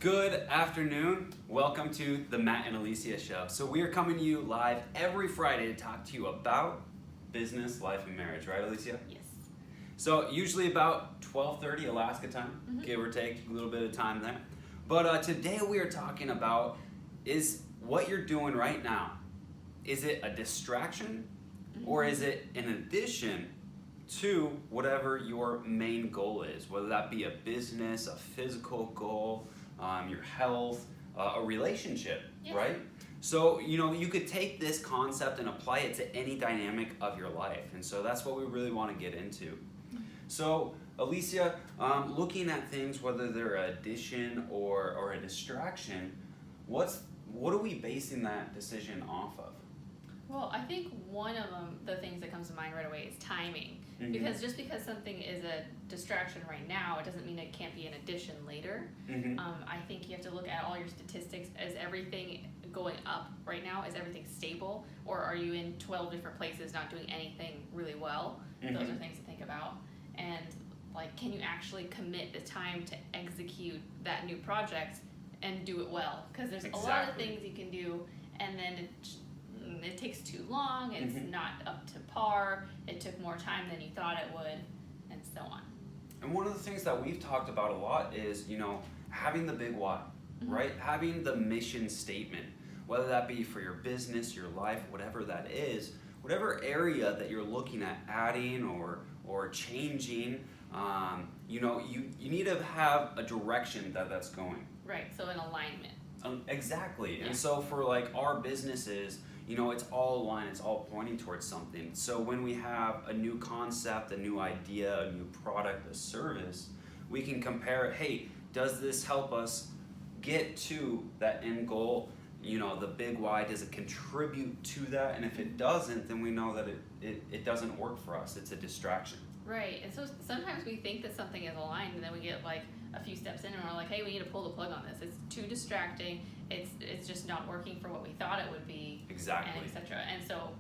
Good afternoon. Welcome to the Matt and Alecia show. So we are coming to you live every Friday to talk to you about business, life, and marriage, right, Alecia? Yes. So usually about 12:30 Alaska time, give or take a little bit of time there. But today we are talking about is what you're doing right now. Is it a distraction or is it an addition to whatever your main goal is, whether that be a business, a physical goal, your health, a relationship, right? So, you could take this concept and apply it to any dynamic of your life. And so that's what we really want to get into. So, Alecia, looking at things, whether they're an addition or a distraction, what are we basing that decision off of? Well, I think one of them, the things that comes to mind right away is timing. Because just because something is a distraction right now, it doesn't mean it can't be an addition later. I think you have to look at all your statistics. Is everything going up right now? Is everything stable? Or are you in 12 different places not doing anything really well? Those are things to think about. And can you actually commit the time to execute that new project and do it well? Because there's a lot of things you can do, and then it takes too long, it's not up to par, it took more time than you thought it would, and so on. And one of the things that we've talked about a lot is, having the big why, right? Having the mission statement, whether that be for your business, your life, whatever that is, whatever area that you're looking at adding or changing, you need to have a direction that's going. Right, so an alignment. Exactly. And so for our businesses, it's all aligned, it's all pointing towards something. So when we have a new concept, a new idea, a new product, a service, we can compare it, hey, does this help us get to that end goal? The big why, does it contribute to that? And if it doesn't, then we know that it doesn't work for us. It's a distraction. Right, and so sometimes we think that something is aligned, and then we get a few steps in and we're like, hey, we need to pull the plug on this. It's too distracting. It's just not working for what we thought it would be. Exactly. And etc. And so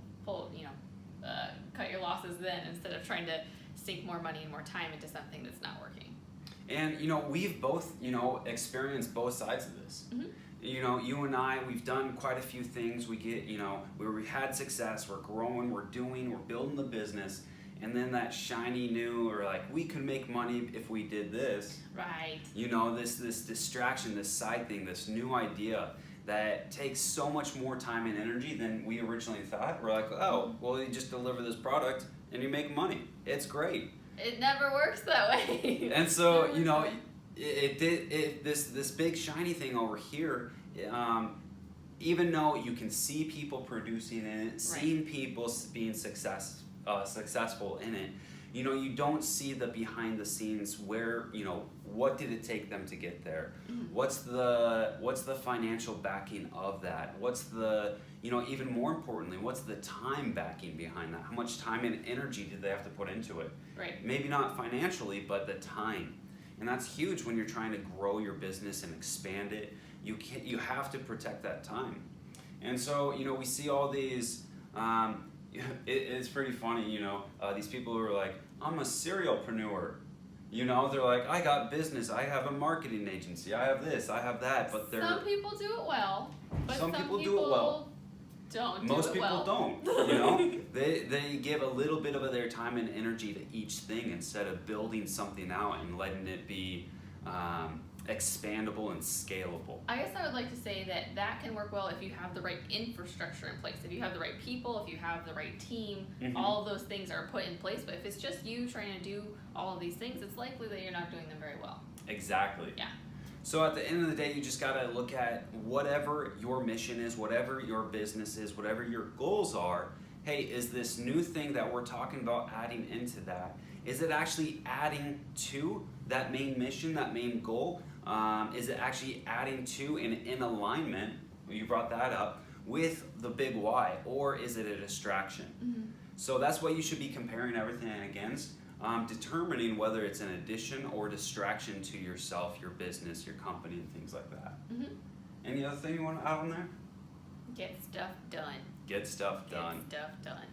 cut your losses then instead of trying to sink more money and more time into something that's not working. And we've both experienced both sides of this. You and I, we've done quite a few things. We get we had success, we're growing, we're building the business. And then that shiny new, or we could make money if we did this. Right. This distraction, this side thing, this new idea that takes so much more time and energy than we originally thought. We're like, oh, well, you just deliver this product and you make money. It's great. It never works that way. And so, this big shiny thing over here, even though you can see people producing in it, seeing people being successful in it, you don't see the behind the scenes where, what did it take them to get there? What's the financial backing of that? What's the, even more importantly, what's the time backing behind that? How much time and energy did they have to put into it? Right. Maybe not financially, but the time. And that's huge when you're trying to grow your business and expand it. You have to protect that time. And so, we see all these, it's pretty funny, these people who are like, I'm a serialpreneur. They're like, I got business, I have a marketing agency, I have this, I have that, but some people do it well, but some people do it well. Most people don't. They give a little bit of their time and energy to each thing instead of building something out and letting it be expandable and scalable. I guess I would like to say that can work well if you have the right infrastructure in place, if you have the right people, if you have the right team, all of those things are put in place. But if it's just you trying to do all of these things, it's likely that you're not doing them very well. Exactly. Yeah. So at the end of the day, you just gotta look at whatever your mission is, whatever your business is, whatever your goals are. Hey, is this new thing that we're talking about adding into that? Is it actually adding to that main mission, that main goal? Is it actually adding to and in alignment, you brought that up, with the big why, or is it a distraction? So that's what you should be comparing everything against, determining whether it's an addition or distraction to yourself, your business, your company, and things like that. Any other thing you want to add on there? Get stuff done. Get stuff done. Get stuff done.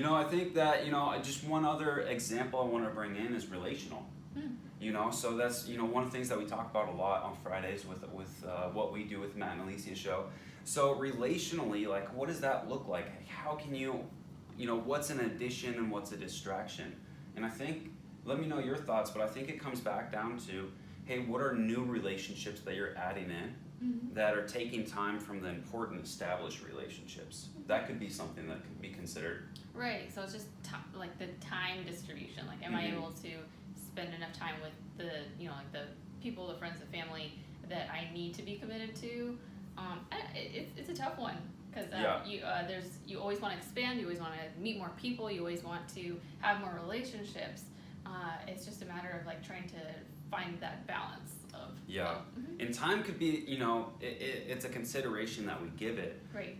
I think that, just one other example I want to bring in is relational. You know, so that's, you know, one of the things that we talk about a lot on Fridays with what we do with Matt and Alecia show. So relationally, like, what does that look like? How can you know, what's an addition and what's a distraction? And I think, let me know your thoughts, but I think it comes back down to, hey, what are new relationships that you're adding in that are taking time from the important established relationships? That could be something that could be considered. Right, so it's just like the time distribution. Like, am I able to spend enough time with the, you know, like the people, the friends, the family that I need to be committed to? It's a tough one because you always want to expand, you always want to meet more people, you always want to have more relationships. It's just a matter of like trying to find that balance of and time could be, you know, it's a consideration that we give it, right?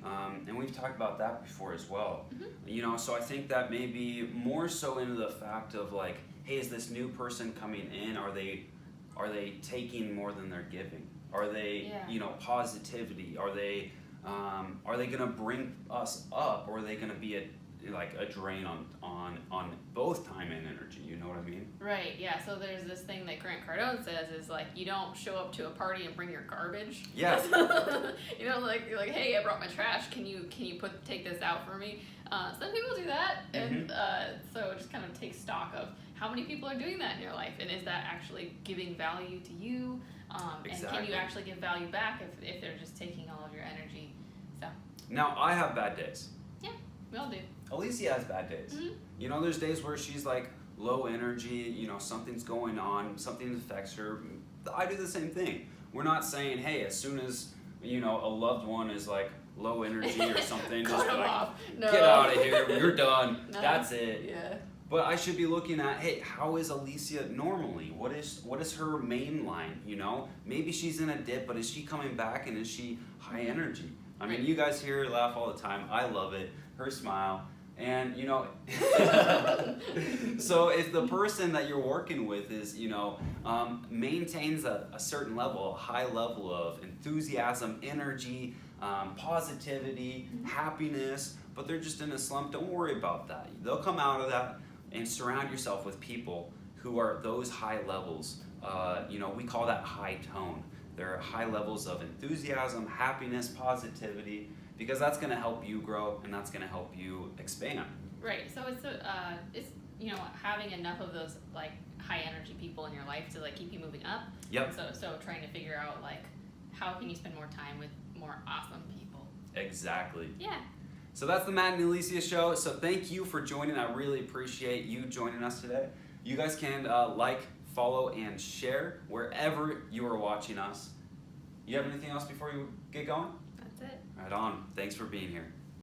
And we've talked about that before as well. You know, so I think that maybe more so into the fact of like, hey, is this new person coming in, are they taking more than they're giving? Are they, you know, positivity? Are they gonna bring us up, or are they gonna be a drain on both time and energy? You know what I mean? Right. Yeah. So there's this thing that Grant Cardone says is like, you don't show up to a party and bring your garbage. Yes. You know, like you're like, hey, I brought my trash. Can you take this out for me? Some people do that, and so just kind of take stock of how many people are doing that in your life, and is that actually giving value to you? And can you actually give value back if they're just taking all of your energy? So. Now I have bad days. Yeah, we all do. Alecia has bad days. You know, there's days where she's like low energy, you know, something's going on, something affects her. I do the same thing. We're not saying, hey, as soon as, you know, a loved one is like low energy or something, just like, get out of here, you're done, that's it. Yeah. But I should be looking at, hey, how is Alecia normally? What is her main line, you know? Maybe she's in a dip, but is she coming back, and is she high energy? I mean, you guys hear her laugh all the time. I love it. Her smile. And, you know, so if the person that you're working with is, you know, maintains a certain level, a high level of enthusiasm, energy, positivity, happiness, but they're just in a slump, don't worry about that. They'll come out of that, and surround yourself with people who are those high levels. You know, we call that high tone. There are high levels of enthusiasm, happiness, positivity, because that's going to help you grow, and that's going to help you expand. Right. So it's you know, having enough of those like high energy people in your life to like keep you moving up. Yep. So trying to figure out like how can you spend more time with more awesome people. Exactly. Yeah. So that's the Matt and Alecia show. So thank you for joining. I really appreciate you joining us today. You guys can like, follow, and share wherever you are watching us. You have anything else before you get going? That's it. Right on. Thanks for being here.